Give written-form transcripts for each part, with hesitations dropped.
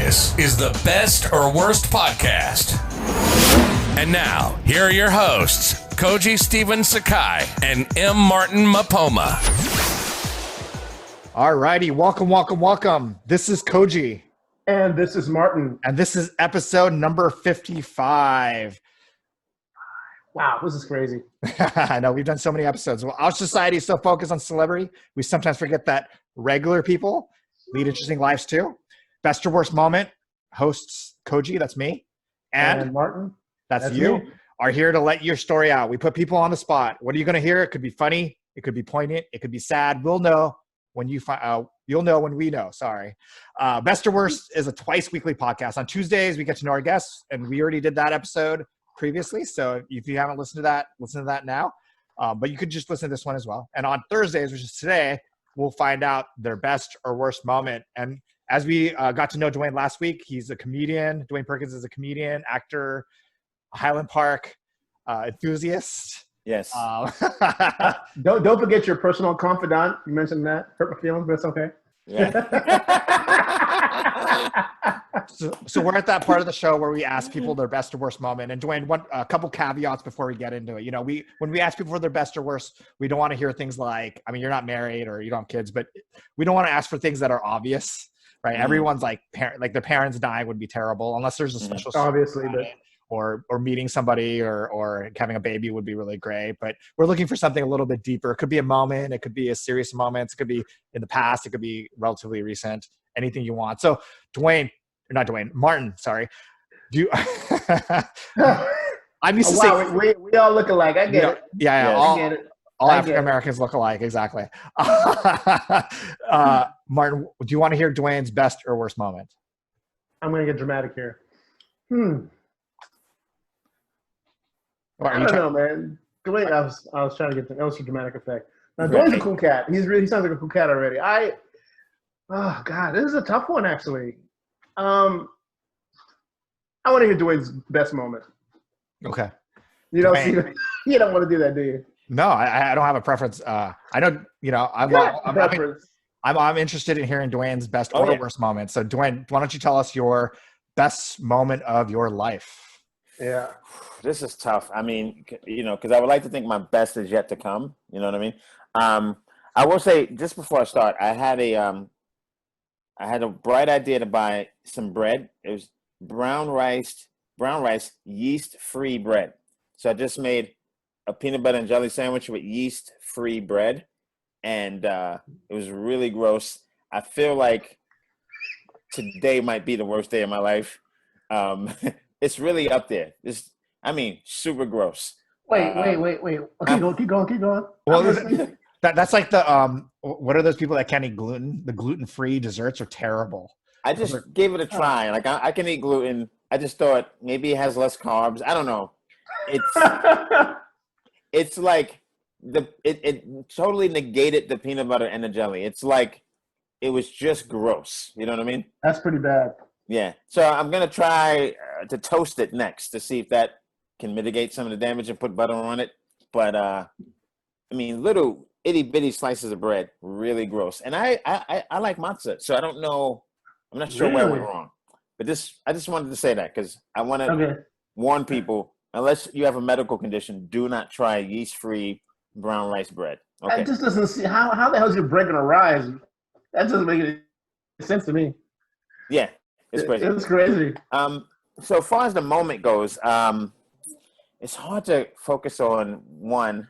This is the Best or Worst Podcast. And now, here are your hosts, Koji Stephen Sakai and M. Martin Mapoma. All righty, welcome. This is Koji. And this is Martin. And this is episode number 55. Wow, this is crazy. I know, we've done so many episodes. Well, our society is so focused on celebrity, we sometimes forget that regular people lead interesting lives too. Best or worst moment, hosts Koji, that's me, and Martin, that's you, me. Are here to let your story out. We put people on the spot. What are you going to hear? It could be funny, it could be poignant, it could be sad. We'll know when you find. You'll know when we know. Sorry. Best or Worst is a twice weekly podcast. On Tuesdays, we get to know our guests, and we already did that episode previously. So if you haven't listened to that, listen to that now. But you could just listen to this one as well. And on Thursdays, which is today, we'll find out their best or worst moment. And as we got to know Dwayne last week, he's a comedian. Dwayne Perkins is a comedian, actor, Highland Park enthusiast. Yes. Don't forget your personal confidant. You mentioned that. Hurt my feelings, but it's okay. Yeah. So we're at that part of the show where we ask people their best or worst moment. And Dwayne, a couple caveats before we get into it. You know, when we ask people for their best or worst, we don't want to hear things like, I mean, you're not married or you don't have kids, but we don't want to ask for things that are obvious, right? Mm-hmm. Everyone's like their parents dying would be terrible unless there's a special obviously, but or meeting somebody or having a baby would be really great. But we're looking for something a little bit deeper. It could be a moment. It could be a serious moment. It could be in the past. It could be relatively recent. Anything you want. So Martin, sorry. Do you, I'm used to saying we all look alike. I get it. Yeah. I get it. All African Americans look alike. Exactly. Martin, do you want to hear Dwayne's best or worst moment? I'm going to get dramatic here. I don't know, man. Dwayne, I was trying to get that was a dramatic effect. Now, Dwayne's a cool cat. He sounds like a cool cat already. Oh God, this is a tough one actually. I want to hear Dwayne's best moment. Okay. You don't want to do that, do you? No, I don't have a preference. I know, I'm interested in hearing Dwayne's best or worst moment. So Dwayne, why don't you tell us your best moment of your life? Yeah. This is tough. I mean, because I would like to think my best is yet to come. You know what I mean? I will say, just before I start, I had a bright idea to buy some bread. It was brown rice, yeast-free bread. So I just made a peanut butter and jelly sandwich with yeast-free bread, and it was really gross. I feel like today might be the worst day of my life. It's really up there. Super gross. Wait. Keep going. Well, that's like the what are those people that can't eat gluten? The gluten-free desserts are terrible. I just gave it a try. Like I can eat gluten. I just thought maybe it has less carbs. I don't know. It's like it totally negated the peanut butter and the jelly. It's like it was just gross. You know what I mean? That's pretty bad. Yeah. So I'm gonna try to toast it next to see if that can mitigate some of the damage and put butter on it. But little itty bitty slices of bread, really gross. And I like matzah, so I don't know. I'm not sure where I went wrong. But I just wanted to say that because I want to warn people. Unless you have a medical condition, do not try yeast-free brown rice bread. Okay. That just doesn't see how the hell is your bread gonna rise? That doesn't make any sense to me. Yeah, it's crazy. It's crazy. So far as the moment goes, it's hard to focus on one.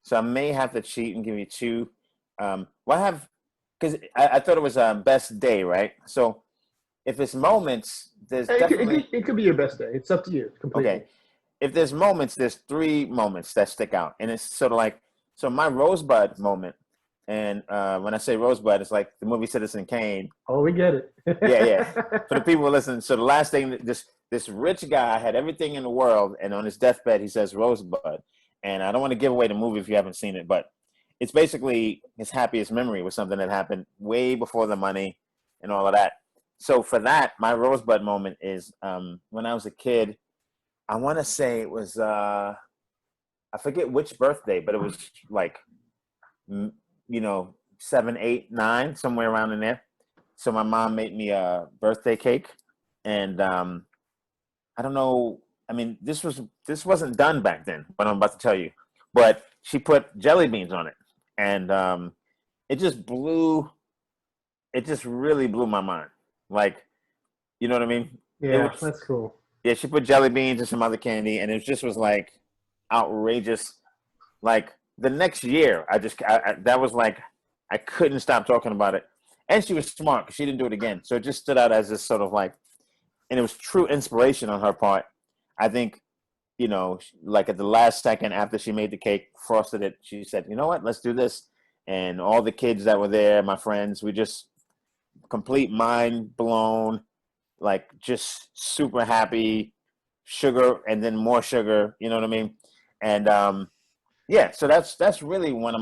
So I may have to cheat and give you two. Because I thought it was best day, right? So if it's moments, there's definitely... It could be your best day. It's up to you completely. Okay. If there's moments, there's three moments that stick out. And it's sort of like, so my Rosebud moment, and when I say Rosebud, it's like the movie Citizen Kane. Oh, we get it. Yeah. For the people listening, so the last thing, this rich guy had everything in the world, and on his deathbed, he says Rosebud. And I don't want to give away the movie if you haven't seen it, but it's basically his happiest memory was something that happened way before the money and all of that. So for that, my Rosebud moment is when I was a kid. I want to say it was, I forget which birthday, but it was like, 7, 8, 9, somewhere around in there. So my mom made me a birthday cake, and I don't know. I mean, this wasn't done back then. What I'm about to tell you, but she put jelly beans on it, and it just blew. It just really blew my mind. Like, you know what I mean? Yeah, that's cool. Yeah, she put jelly beans and some other candy, and it just was like outrageous. Like the next year, that was like I couldn't stop talking about it. And she was smart because she didn't do it again. So it just stood out as this sort of like, and it was true inspiration on her part. I think, like at the last second after she made the cake, frosted it, she said, "You know what? Let's do this." And all the kids that were there, my friends, we just complete mind blown, like just super happy, sugar and then more sugar. You know what I mean? And yeah, so that's really one of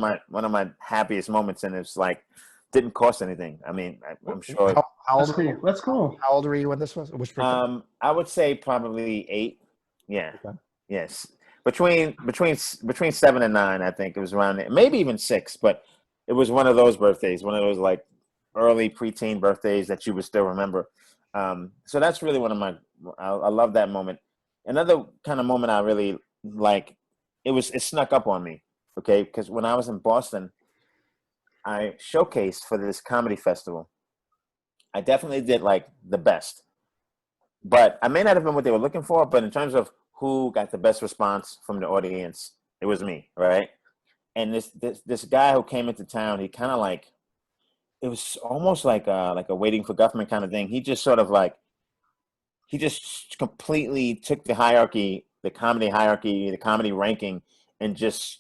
my happiest moments, and it's like didn't cost anything. I mean, I'm sure. How old were you? That's cool. How old were you when this was? Which birthday? I would say probably 8. Yeah. Okay. Yes. Between 7 and 9, I think it was around there. Maybe even 6, but it was one of those birthdays, one of those like early preteen birthdays that you would still remember. So that's really one of my. I love that moment. Another kind of moment I really like. It snuck up on me, okay? Because when I was in Boston, I showcased for this comedy festival. I definitely did like the best, but I may not have been what they were looking for. But in terms of who got the best response from the audience, it was me, right? And this guy who came into town, he kind of like, it was almost like a waiting for government kind of thing. He just sort of like, he just completely took the hierarchy, the comedy ranking, and just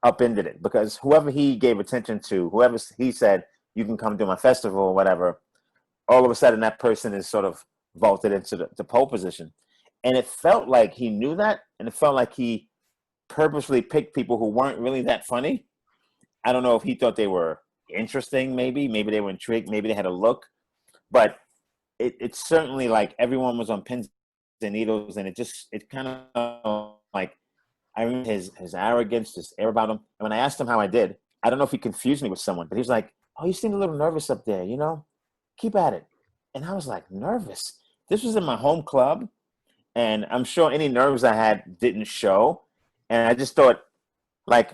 upended it. Because whoever he gave attention to, whoever he said, "You can come to my festival," or whatever, all of a sudden that person is sort of vaulted into the pole position. And it felt like he knew that, and it felt like he purposely picked people who weren't really that funny. I don't know if he thought they were interesting, maybe they were intrigued, maybe they had a look, but it's certainly like everyone was on pins and needles, and it kind of like, I remember his arrogance, his air about him. And when I asked him how I did, I don't know if he confused me with someone, but he was like, "Oh, you seemed a little nervous up there, keep at it." And I was like, nervous? This was in my home club, and I'm sure any nerves I had didn't show. And I just thought, like,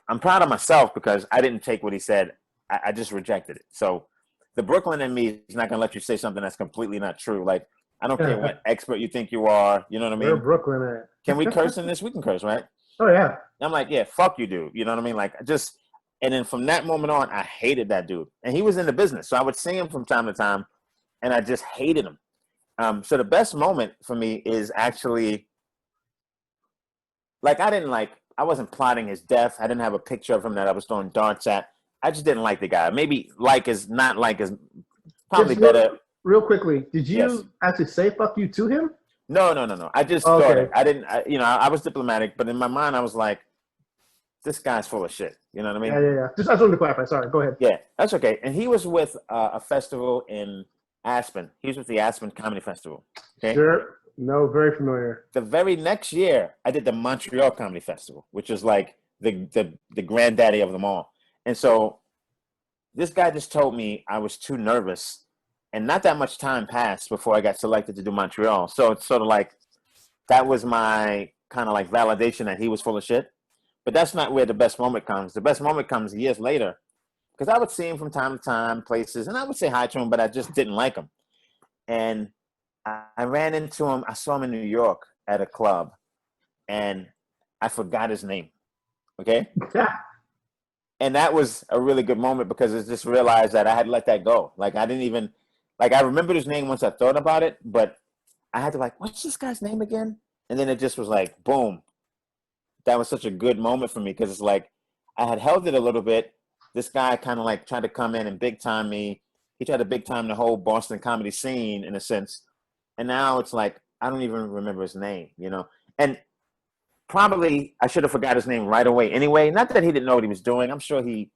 I'm proud of myself because I didn't take what he said. I just rejected it. So the Brooklyn in me is not going to let you say something that's completely not true. Like, I don't care what expert you think you are. You know what I mean? Where Brooklyn at? Can we curse in this? We can curse, right? Oh, yeah. I'm like, yeah, fuck you, dude. You know what I mean? Like, and then from that moment on, I hated that dude. And he was in the business. So I would see him from time to time, and I just hated him. So the best moment for me is actually, like, I wasn't plotting his death. I didn't have a picture of him that I was throwing darts at. I just didn't like the guy. Maybe not like is probably better. Real quickly, did you actually say "fuck you" to him? No. I just thought it. I didn't. I was diplomatic, but in my mind, I was like, "This guy's full of shit." You know what I mean? Yeah. I just wanted to clarify. Sorry, go ahead. Yeah, that's okay. And he was with a festival in Aspen. He was with the Aspen Comedy Festival. Okay. Sure. No, very familiar. The very next year, I did the Montreal Comedy Festival, which is like the granddaddy of them all. And so this guy just told me I was too nervous, and not that much time passed before I got selected to do Montreal. So it's sort of like that was my kind of like validation that he was full of shit. But that's not where the best moment comes. The best moment comes years later, because I would see him from time to time, places, and I would say hi to him, but I just didn't like him. And I ran into him. I saw him in New York at a club, and I forgot his name. Okay? And that was a really good moment because I just realized that I had let that go. Like, I didn't even, like, I remembered his name once I thought about it, but I had to like, what's this guy's name again? And then it just was like, boom. That was such a good moment for me because it's like, I had held it a little bit. This guy kind of like tried to come in and big time me. He tried to big time the whole Boston comedy scene in a sense. And now it's like, I don't even remember his name, And probably I should have forgot his name right away anyway. Not that he didn't know what he was doing. I'm sure he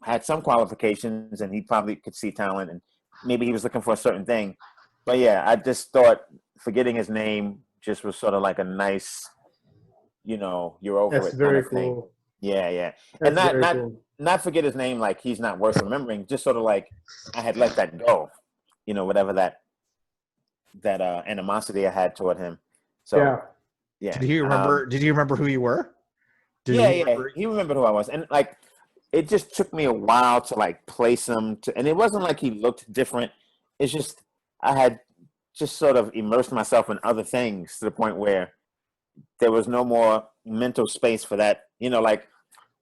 had some qualifications and he probably could see talent and maybe he was looking for a certain thing. But yeah, I just thought forgetting his name just was sort of like a nice, you're over That's it very kind of thing. cool. Yeah. That's And very cool. not forget his name like he's not worth remembering. Just sort of like I had let that go, whatever that animosity I had toward him. So yeah. Did you remember? Did you remember who you were? Yeah. He remembered who I was, and like it just took me a while to like place him. And it wasn't like he looked different. It's just I had just sort of immersed myself in other things to the point where there was no more mental space for that. Like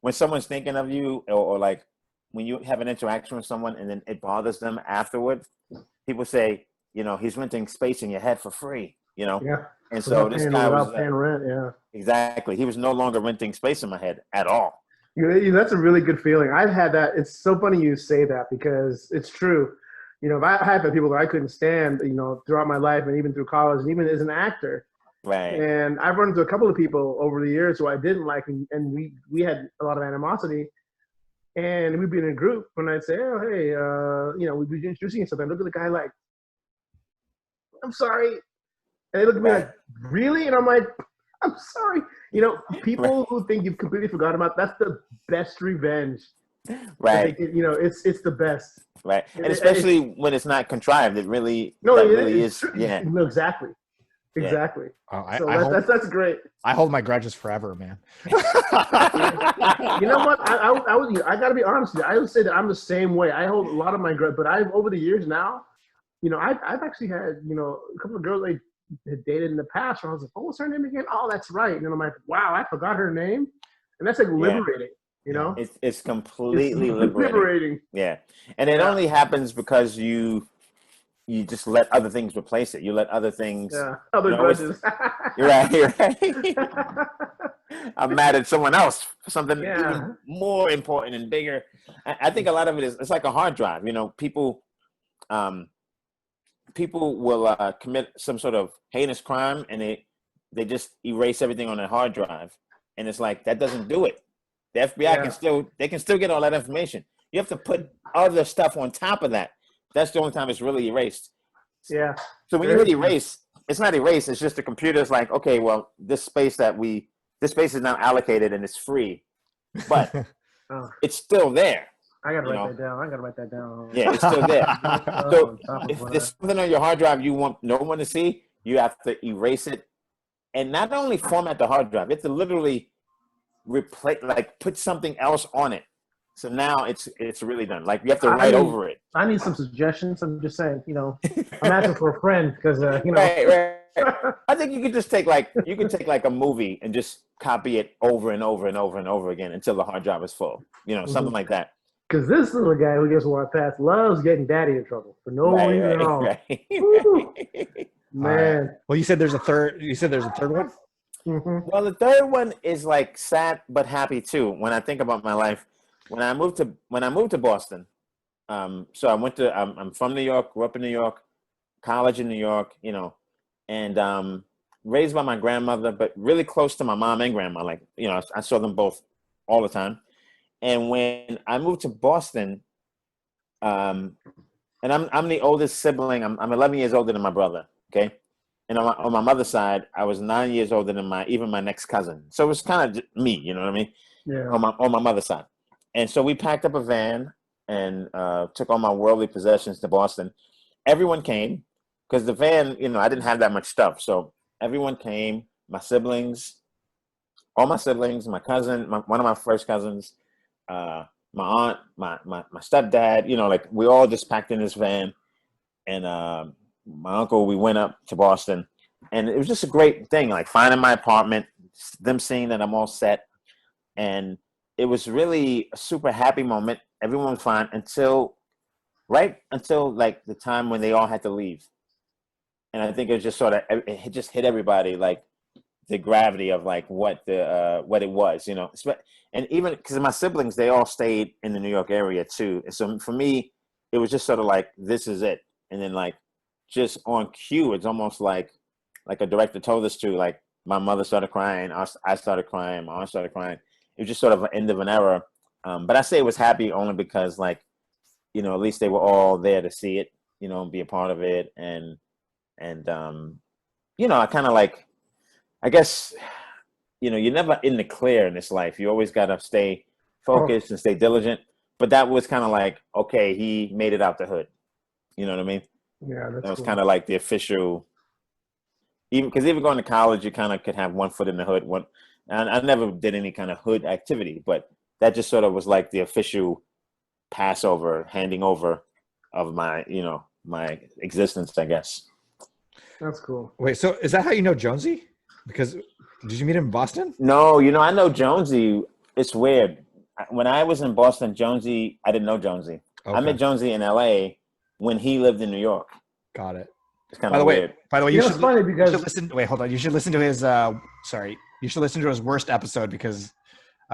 when someone's thinking of you, or like when you have an interaction with someone and then it bothers them afterward, people say, he's renting space in your head for free, Yeah. And so this guy was paying rent. Yeah. exactly. He was no longer renting space in my head at all. That's a really good feeling. I've had that. It's so funny you say that because it's true. I've had people that I couldn't stand, throughout my life and even through college and even as an actor. Right. And I've run into a couple of people over the years who I didn't like, and we had a lot of animosity. And we'd be in a group, and I'd say, "Oh, hey, we'd be introducing something." Look at the guy like, "I'm sorry," and they look at me like, "Really?" And I'm like, "I'm sorry." People who think you've completely forgotten about, that's the best revenge. Right. It's the best. Right. And especially when it's not contrived, it really is. Yeah. No, exactly. Yeah. Exactly. So that's great. I hold my grudges forever, man. You know what? I got to be honest with you. I would say that I'm the same way. I hold a lot of my grudge, but I've over the years now, I've actually had a couple of girls I had dated in the past where I was like, "Oh, what's her name again?" "Oh, that's right." And then I'm like, "Wow, I forgot her name," and that's like liberating. It's completely liberating. Yeah, and it only happens because you just let other things replace it. You let other things. Yeah, other grudges. You're right. I'm mad at someone else for something even more important and bigger. I think a lot of it is it's like a hard drive. People will commit some sort of heinous crime and they just erase everything on their hard drive, and it's like that doesn't do it. The FBI can still get all that information. You have to put other stuff on top of that. That's the only time it's really erased. Yeah. So when you hit erase, it's not erased. It's just the computer's like, okay, well, this space is now allocated and it's free, but it's still there. I gotta write that down. Yeah, it's still there. So if there's something on your hard drive you want no one to see, you have to erase it, and not only format the hard drive, you have to literally replace, like, put something else on it. So now it's really done. Like you have to write over it. I need some suggestions. I'm just saying, I'm asking for a friend because Right. I think you could just take like a movie and just copy it over and over and over and over again until the hard drive is full. Something like that. Because this little guy who gets walked past loves getting daddy in trouble for no reason at all. Right. Man. Right. Well, you said there's a third. You said there's a third one. Mm-hmm. Well, the third one is like sad but happy too. When I think about my life, when I moved to Boston, so I'm from New York, grew up in New York, college in New York, and raised by my grandmother, but really close to my mom and grandma. Like, I saw them both all the time. And when I moved to Boston, and I'm the oldest sibling. I'm 11 years older than my brother. Okay. And on my mother's side, I was 9 years older than my next cousin. So it was kind of me, you know what I mean? Yeah. On my mother's side. And so we packed up a van and took all my worldly possessions to Boston. Everyone came because the van, I didn't have that much stuff. So everyone came, all my siblings, my cousin, one of my first cousins, my aunt, my stepdad, like we all just packed in this van. And my uncle, we went up to Boston. And it was just a great thing, like finding my apartment, them seeing that I'm all set. And it was really a super happy moment. Everyone was fine until like the time when they all had to leave. And I think it was just it just hit everybody, like the gravity of like what it was, and even because my siblings, they all stayed in the New York area too. And so for me, it was just sort of like, this is it. And then like just on cue, it's almost like a director told us to, like my mother started crying. I started crying. My aunt started crying. It was just sort of an end of an era. But I say it was happy only because, like, at least they were all there to see it, and be a part of it. And I kind of like, I guess you're never in the clear in this life. You always got to stay focused and stay diligent. But that was kind of like, okay, he made it out the hood. You know what I mean? Yeah, that's that was cool. kind of like the official. Even going to college, you kind of could have one foot in the hood. And I never did any kind of hood activity, but that just sort of was like the official Passover, handing over of my, my existence, I guess. That's cool. Wait, so is that how you know Jonesy? Because did you meet him in Boston? No, I know Jonesy. It's weird. When I was in Boston, Jonesy, I didn't know Jonesy. Okay. I met Jonesy in LA when he lived in New York. Got it. It's kind of weird. By the way, it's funny because you should listen. Wait, hold on. You should listen to his. You should listen to his worst episode because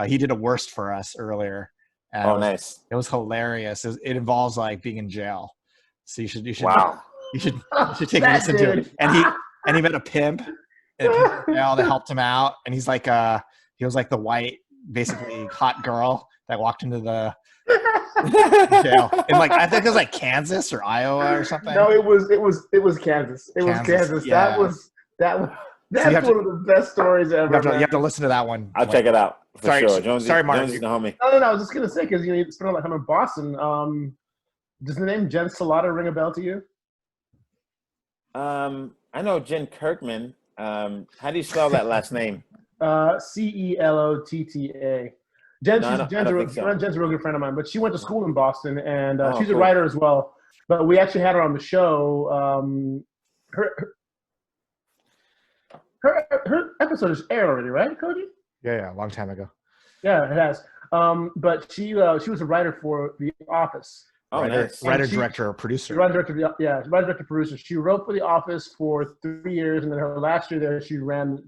he did a worst for us earlier. Nice. It was hilarious. It involves like being in jail. So you should. Wow. You should take a listen to it. And he met a pimp in jail that helped him out. And he's like he was like the white, basically hot girl that walked into the jail in like I think it was like Kansas or Iowa or something. No, it was Kansas. It was Kansas. Yeah. That's one of the best stories ever. You have to listen to that one. I'll check it out for sure. Sorry, Mark. Jonesy's the homie. No. I was just gonna say because you spent a lot of time in Boston. Does the name Jen Salata ring a bell to you? I know Jen Kirkman. How do you spell that last name? Celotta. Jen's a real good friend of mine, but she went to school in Boston, and she's a writer as well. But we actually had her on the show. Her episode is aired already, right, Koji? Yeah, a long time ago. Yeah, it has. But she was a writer for The Office. Nice. Writer, director, producer. Writer, director, producer. She wrote for The Office for 3 years, and then her last year there, she ran.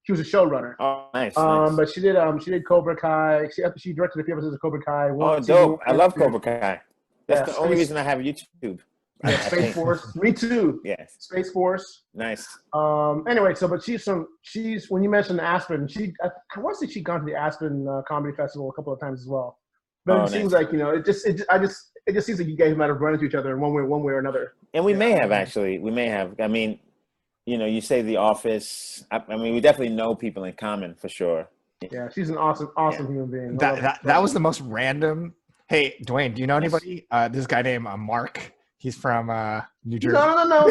She was a showrunner. Oh, nice. But she did Cobra Kai. She directed a few episodes of Cobra Kai. Dope! I love Cobra Kai. That's the only reason I have YouTube. Yeah, Space Force. Me too. Yes. Space Force. Nice. Anyway, but she's when you mentioned Aspen, I want to say she'd gone to the Aspen Comedy Festival a couple of times as well. But it seems like it just seems like you guys might have run into each other in one way or another. And we may have actually. We may have. I mean, you say The Office. I mean, we definitely know people in common for sure. Yeah, she's an awesome human being. That was the most random. Hey, Dwayne, do you know anybody? This guy named Mark. He's from New Jersey. No.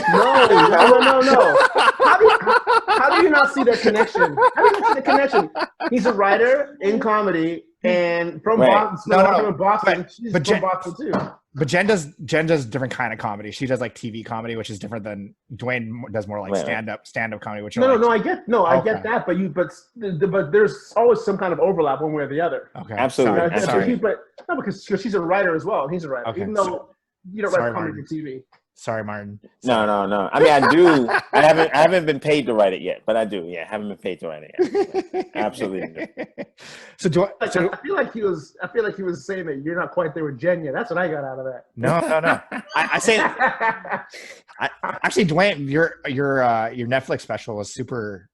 How do you not see that connection? How do you not see the connection? He's a writer in comedy and from Boston. She's from Boston too. But Jen does different kind of comedy. She does like TV comedy, which is different than Dwayne does more like stand up comedy. Which I get that. But there's always some kind of overlap one way or the other. Okay, absolutely. Sorry. Because she's a writer as well. And he's a writer, even though you don't write comedy for TV. Sorry, Martin. No. I mean, I do. I haven't been paid to write it yet, but I do. Yeah, I haven't been paid to write it yet. Absolutely. I feel like he was saying that you're not quite there with Jen yet. That's what I got out of that. No. I say actually, Dwayne, your Netflix special was super.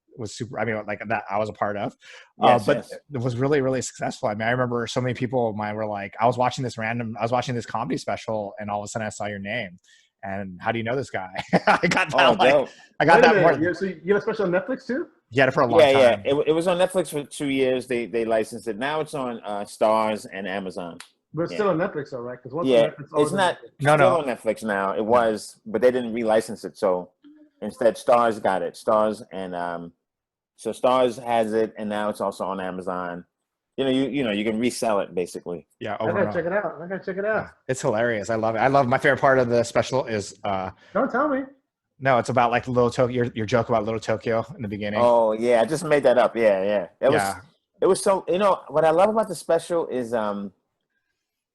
I mean, like that I was a part of, but it was really, really successful. I mean, I remember so many people of mine were like, I was watching this comedy special, and all of a sudden I saw your name. And how do you know this guy? I got that. I got that more. So you have a special on Netflix too? You had it for a long time. Yeah. It was on Netflix for 2 years. They licensed it. Now it's on Stars and Amazon. But it's still on Netflix, though, right? It's not on Netflix now. It was, but they didn't relicense it. So instead, Stars got it. Stars and so Stars has it, and now it's also on Amazon. You can resell it basically. Yeah, I gotta check it out. It's hilarious. I love it. My favorite part of the special is don't tell me. No, it's about like Little Tokyo. Your joke about Little Tokyo in the beginning. Oh yeah, I just made that up. Yeah. It was so. What I love about the special is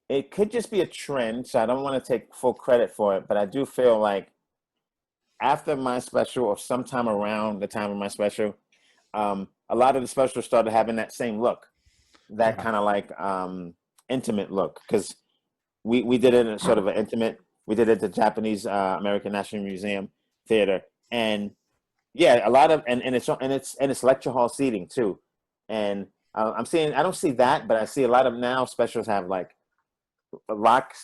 it could just be a trend. So I don't want to take full credit for it, but I do feel like after my special or sometime around the time of my special, a lot of the specials started having that same look. That kind of like intimate look, because we did it in sort of an intimate. We did it at the Japanese American National Museum Theater, and a lot of and it's lecture hall seating too. And I don't see that, but I see a lot of now specials have like rock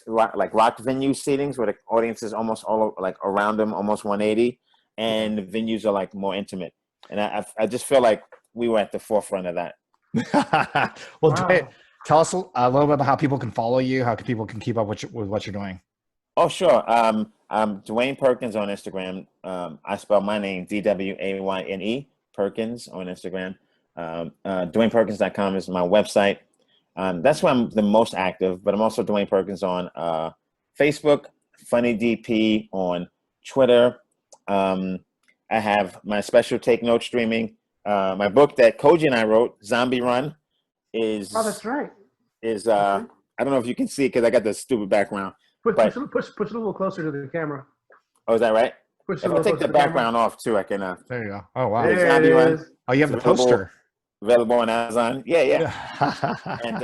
venue seatings where the audience is almost all like around them, almost 180, and the venues are like more intimate. And I just feel like we were at the forefront of that. Well, Wow. tell us a little bit about how people can follow you, how people can keep up with what you're doing. Oh, sure. I'm Dwayne Perkins on Instagram. I spell my name Dwayne Perkins on Instagram. DwaynePerkins.com is my website. That's where I'm the most active, but I'm also Dwayne Perkins on Facebook, Funny DP on Twitter. I have my special Take Note streaming. My book that Koji and I wrote, Zombie Run, is. Oh, that's right. I don't know if you can see it because I got the stupid background. Push But- it a little closer to the camera. Oh, is that right? Push it If a I little take closer the to camera. background off too, I can. There you go. Oh wow. There Zombie it Run. is. Oh, you have the poster. Available on Amazon. Yeah. And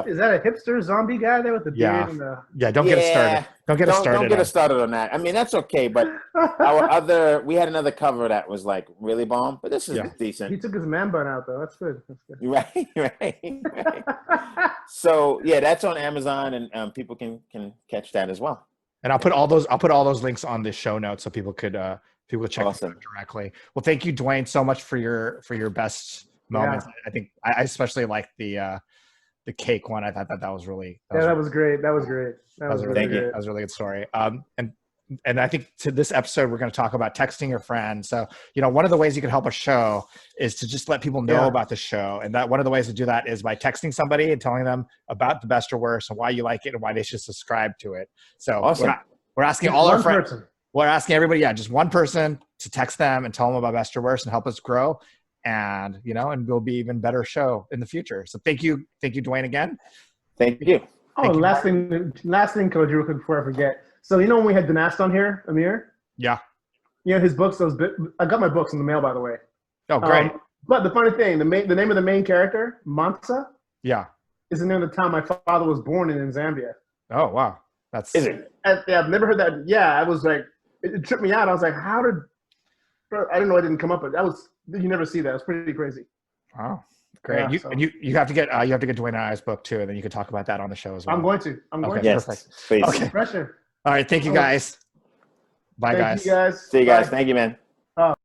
Is that a hipster zombie guy there with the beard Yeah. and the? Yeah, don't get us started. Don't get us started. Don't get us started on that. I mean, that's okay, but we had another cover that was like really bomb, but this is Yeah. decent. He took his man bun out though. That's good. That's good. Right. So yeah, that's on Amazon, and people can catch that as well. And I'll put all those links on the show notes so people could check Awesome. it out directly. Well, thank you, Dwayne, so much for your best moments. I think I especially like the cake one. I thought that was really That was great. That was great. That was really Thank you. good. That was a really good story. And I think to this episode, we're going to talk about texting your friends. So, one of the ways you can help a show is to just let people know about the show. And that one of the ways to do that is by texting somebody and telling them about the best or worst and why you like it and why they should subscribe to it. So Awesome. we're asking Just all our one friends. person. We're asking everybody, just one person to text them and tell them about best or worst and help us grow. And, and we'll be even better show in the future. So thank you, Dwayne, again. Thank you. Oh, last thing, Koji, real quick before I forget. So when we had Dinast on here, Amir? Yeah. His books. I got my books in the mail, by the way. Oh, great. But the funny thing, the name of the main character, Mansa, Yeah. is the name of the town my father was born in Zambia. Oh, wow. Is it? I've never heard that. Yeah, I was like, it tripped me out. I was like, I didn't know it didn't come up, but you never see that. It's pretty crazy. Wow. Great. Yeah, you have to get Dwayne and I's book too, and then you can talk about that on the show as well. I'm going to. Okay. Yes. Perfect. Please. Okay. Pressure. All right. Thank you, guys. Bye, Thank guys. you guys. See you guys. Bye. Thank you, man.